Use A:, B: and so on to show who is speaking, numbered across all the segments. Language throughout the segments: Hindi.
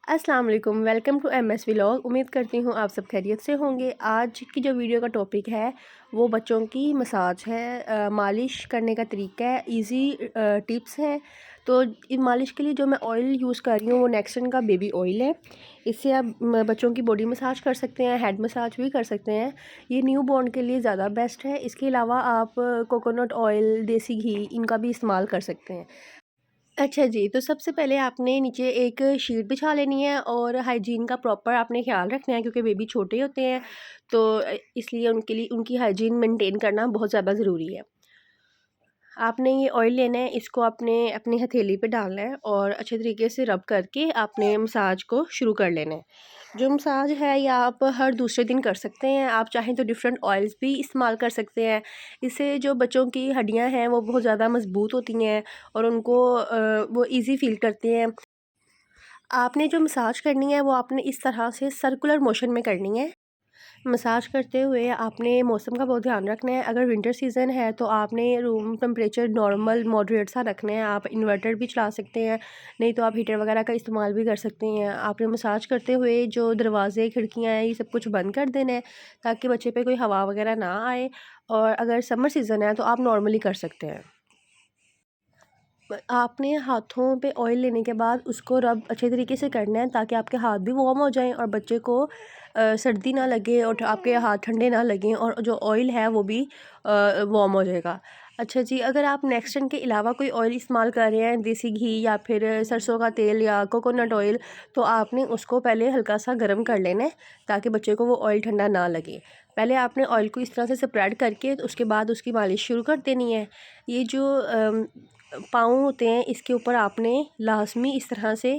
A: अस्सलाम वालेकुम, वेलकम टू एमएस व्लॉग। उम्मीद करती हूँ आप सब खैरियत से होंगे। आज की जो वीडियो का टॉपिक है वो बच्चों की मसाज है। मालिश करने का तरीका है, इजी टिप्स हैं। तो इन मालिश के लिए जो मैं ऑयल यूज़ कर रही हूँ वो नेक्सन का बेबी ऑयल है। इससे आप बच्चों की बॉडी मसाज कर सकते हैं, हेड मसाज भी कर सकते हैं। ये न्यू बॉर्न के लिए ज़्यादा बेस्ट है। इसके अलावा आप कोकोनट ऑयल, देसी घी, इनका भी इस्तेमाल कर सकते हैं। अच्छा जी, तो सबसे पहले आपने नीचे एक शीट बिछा लेनी है और हाइजीन का प्रॉपर आपने ख़्याल रखना है, क्योंकि बेबी छोटे होते हैं। तो इसलिए उनके लिए उनकी हाइजीन मेंटेन करना बहुत ज़्यादा ज़रूरी है। आपने ये ऑयल लेना है, इसको आपने अपनी हथेली पे डालना है और अच्छे तरीके से रब करके आपने मसाज को शुरू कर लेना है। जो मसाज है ये आप हर दूसरे दिन कर सकते हैं। आप चाहें तो डिफरेंट ऑयल्स भी इस्तेमाल कर सकते हैं। इससे जो बच्चों की हड्डियां हैं वो बहुत ज़्यादा मजबूत होती हैं और उनको वो इजी फील करते हैं। आपने जो मसाज करनी है वो आपने इस तरह से सर्कुलर मोशन में करनी है। मसाज करते हुए आपने मौसम का बहुत ध्यान रखना है। अगर विंटर सीज़न है तो आपने रूम टेम्परेचर नॉर्मल मॉडरेट सा रखना है। आप इन्वर्टर भी चला सकते हैं, नहीं तो आप हीटर वगैरह का इस्तेमाल भी कर सकते हैं। आपने मसाज करते हुए जो दरवाजे खिड़कियाँ हैं ये सब कुछ बंद कर देना है, ताकि बच्चे पे कोई हवा वगैरह ना आए। और अगर समर सीज़न है तो आप नॉर्मली कर सकते हैं। आपने हाथों पे ऑयल लेने के बाद उसको रब अच्छे तरीके से करना है, ताकि आपके हाथ भी वार्म हो जाएं और बच्चे को सर्दी ना लगे और आपके हाथ ठंडे ना लगें, और जो ऑयल है वो भी वार्म हो जाएगा। अच्छा जी, अगर आप नेक्सटन के अलावा कोई ऑयल इस्तेमाल कर रहे हैं, देसी घी या फिर सरसों का तेल या कोकोनट ऑयल, तो आपने उसको पहले हल्का सा गर्म कर लेना है, ताकि बच्चे को वो ऑयल ठंडा ना लगे। पहले आपने ऑयल को इस तरह से स्प्रेड करके तो उसके बाद उसकी मालिश शुरू कर देनी है। ये जो पाँव होते हैं इसके ऊपर आपने लाज़मी इस तरह से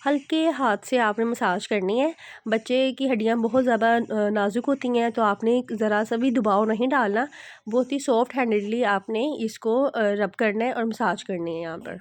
A: हल्के हाथ से आपने मसाज करनी है। बच्चे की हड्डियाँ बहुत ज़्यादा नाज़ुक होती हैं, तो आपने ज़रा सा भी दबाव नहीं डालना। बहुत ही सॉफ्ट हैंडेडली आपने इसको रब करना है और मसाज करनी है यहाँ पर।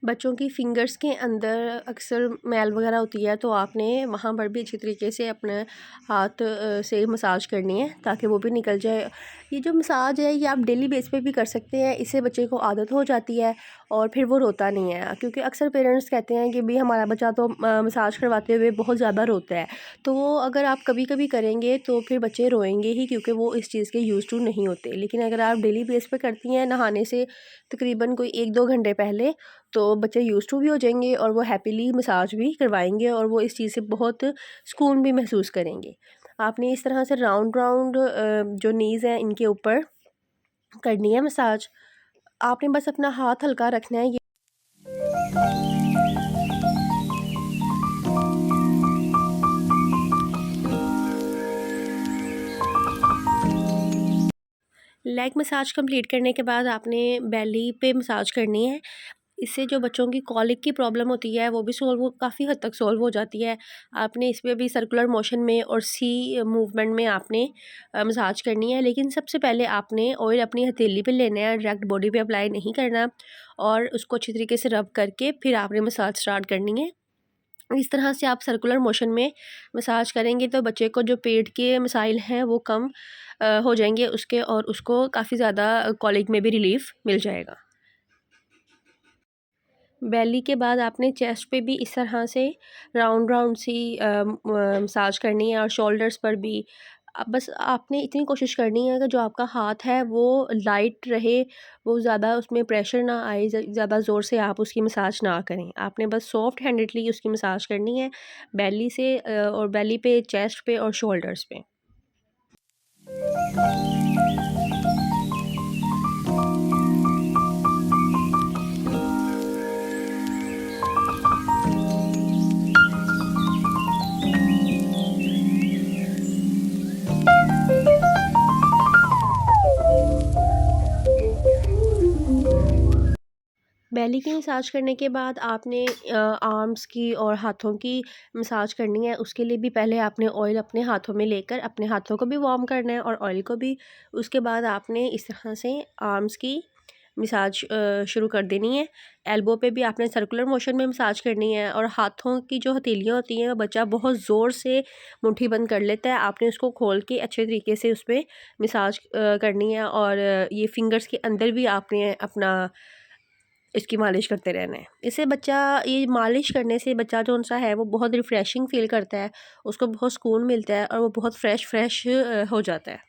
A: बच्चों की फिंगर्स के अंदर अक्सर मैल वगैरह होती है, तो आपने वहाँ पर भी अच्छी तरीके से अपने हाथ से मसाज करनी है, ताकि वो भी निकल जाए। ये जो मसाज है ये आप डेली बेस पे भी कर सकते हैं। इससे बच्चे को आदत हो जाती है और फिर वो रोता नहीं है, क्योंकि अक्सर पेरेंट्स कहते हैं कि भाई हमारा बच्चा तो मसाज करवाते हुए बहुत ज़्यादा रोता है। तो वो अगर आप कभी कभी करेंगे तो फिर बच्चे रोएंगे ही, क्योंकि वो इस चीज़ के यूज़ टू नहीं होते। लेकिन अगर आप डेली बेस पे करती हैं नहाने से तकरीबन कोई 1-2 घंटे पहले, तो बच्चे यूज़ टू भी हो जाएंगे और वो हैप्पीली मसाज भी करवाएंगे और वो इस चीज़ से बहुत सुकून भी महसूस करेंगे। आपने इस तरह से राउंड राउंड जो नीज़ हैं इनके ऊपर करनी है मसाज। आपने बस अपना हाथ हल्का रखना है। लेग मसाज कंप्लीट करने के बाद आपने बेली पे मसाज करनी है। इससे जो बच्चों की कॉलिक की प्रॉब्लम होती है वो भी सॉल्व हो, काफ़ी हद तक सॉल्व हो जाती है। आपने इसमें भी सर्कुलर मोशन में और सी मूवमेंट में आपने मसाज करनी है। लेकिन सबसे पहले आपने ऑयल अपनी हथेली पे लेना है, डायरेक्ट बॉडी पे अप्लाई नहीं करना, और उसको अच्छी तरीके से रब करके फिर आपने मसाज स्टार्ट करनी है। इस तरह से आप सर्कुलर मोशन में मसाज करेंगे तो बच्चे को जो पेट के मसाइल हैं वो कम हो जाएंगे उसके, और उसको काफ़ी ज़्यादा कॉलिक में भी रिलीफ मिल जाएगा। बेली के बाद आपने चेस्ट पे भी इस तरह से राउंड राउंड सी मसाज करनी है, और शोल्डर्स पर भी। बस आपने इतनी कोशिश करनी है कि जो आपका हाथ है वो लाइट रहे, वो ज़्यादा उसमें प्रेशर ना आए, ज़्यादा ज़ोर से आप उसकी मसाज ना करें। आपने बस सॉफ्ट हैंडेडली उसकी मसाज करनी है, बेली से और बेली पे, चेस्ट पे और शोल्डर्स पे। बेली की मसाज करने के बाद आपने आर्म्स की और हाथों की मसाज करनी है। उसके लिए भी पहले आपने ऑयल अपने हाथों में लेकर अपने हाथों को भी वार्म करना है और ऑयल को भी। उसके बाद आपने इस तरह से आर्म्स की मसाज शुरू कर देनी है। एल्बो पे भी आपने सर्कुलर मोशन में मसाज करनी है, और हाथों की जो हथेलियाँ होती हैं वो बच्चा बहुत ज़ोर से मुट्ठी बंद कर लेता है। आपने उसको खोल के अच्छे तरीके से उस पर मसाज करनी है, और ये फिंगर्स के अंदर भी आपने अपना इसकी मालिश करते रहना है। इससे बच्चा, ये मालिश करने से बच्चा जो सा है वो बहुत रिफ़्रेशिंग फ़ील करता है, उसको बहुत सुकून मिलता है और वो बहुत फ्रेश हो जाता है।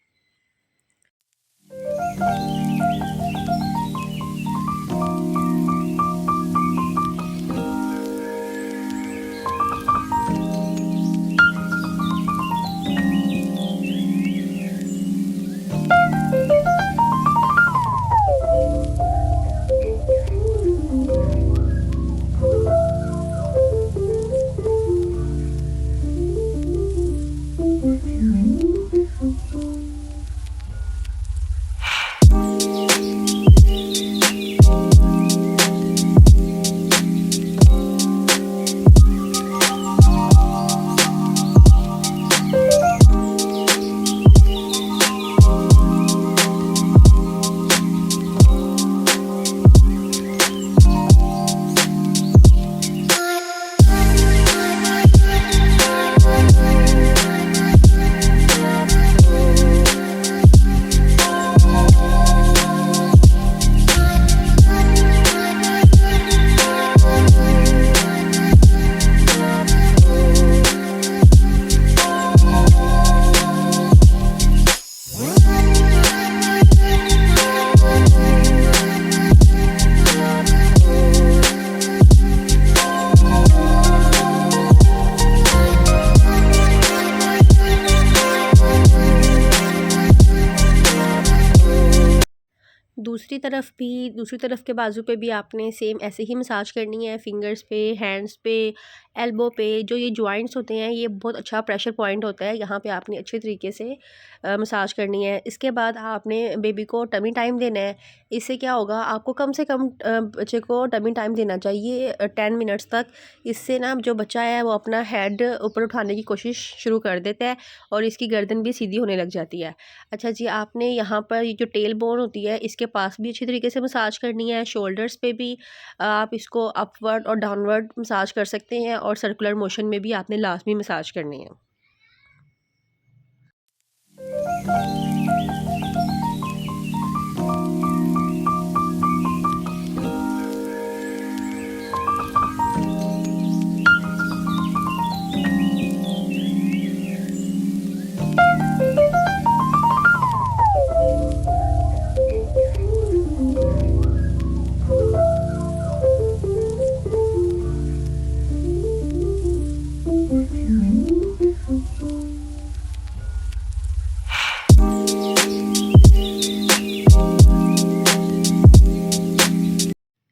A: दूसरी तरफ के बाजू पे भी आपने सेम ऐसे ही मसाज करनी है, फिंगर्स पे, हैंड्स पे, एल्बो पे। जो ये जॉइंट्स होते हैं ये बहुत अच्छा प्रेशर पॉइंट होता है, यहाँ पे आपने अच्छे तरीके से मसाज करनी है। इसके बाद आपने बेबी को टमी टाइम देना है। इससे क्या होगा, आपको कम से कम बच्चे को टमी टाइम देना चाहिए 10 मिनट्स तक। इससे ना जो बच्चा है वो अपना हेड ऊपर उठाने की कोशिश शुरू कर देता है और इसकी गर्दन भी सीधी होने लग जाती है। अच्छा जी, आपने यहाँ पर ये जो टेल बोन होती है इसके पास भी अच्छी तरीके से मसाज करनी है। शोल्डर्स पे भी आप इसको अपवर्ड और डाउनवर्ड मसाज कर सकते हैं और सर्कुलर मोशन में भी आपने लाजमी मसाज करनी है।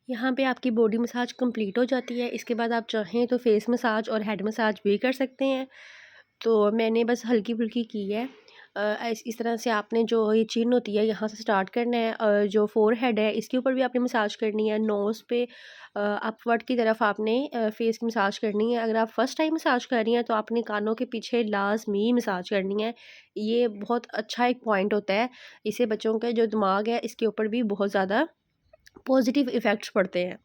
A: यहाँ पे आपकी बॉडी मसाज कंप्लीट हो जाती है। इसके बाद आप चाहें तो फेस मसाज और हेड मसाज भी कर सकते हैं। तो मैंने बस हल्की-फुल्की की है। इस तरह से आपने जो ये चिन होती है यहाँ से स्टार्ट करना है, जो फ़ोरहेड है इसके ऊपर भी आपने मसाज करनी है। नोज़ पे अपवर्ड की तरफ आपने फेस की मसाज करनी है। अगर आप फर्स्ट टाइम मसाज कर रही हैं तो आपने कानों के पीछे लाज़मी मसाज करनी है। ये बहुत अच्छा एक पॉइंट होता है। इससे बच्चों का जो दिमाग है इसके ऊपर भी बहुत ज़्यादा पॉजिटिव इफ़ेक्ट्स पड़ते हैं।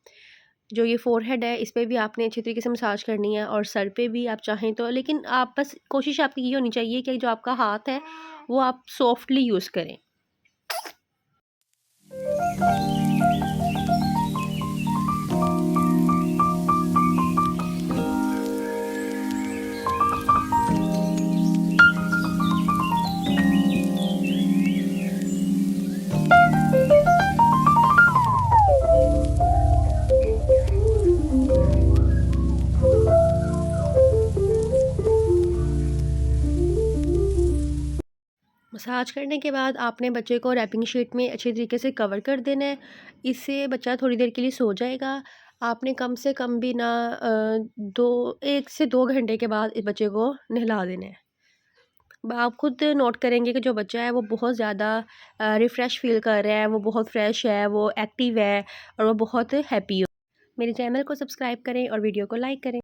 A: जो ये फ़ोरहेड है इस पे भी आपने अच्छी तरीके से मसाज करनी है और सर पे भी आप चाहें तो, लेकिन आप बस कोशिश आपकी ये होनी चाहिए कि जो आपका हाथ है वो आप सॉफ्टली यूज़ करें। मसाज करने के बाद आपने बच्चे को रैपिंग शीट में अच्छे तरीके से कवर कर देना है। इससे बच्चा थोड़ी देर के लिए सो जाएगा। आपने कम से कम भी ना 1 से 2 घंटे के बाद इस बच्चे को नहला देना है। आप खुद नोट करेंगे कि जो बच्चा है वो बहुत ज़्यादा रिफ़्रेश फ़ील कर रहा है, वो बहुत फ्रेश है, वो एक्टिव है और वो बहुत हैप्पी हो। मेरे चैनल को सब्सक्राइब करें और वीडियो को लाइक करें।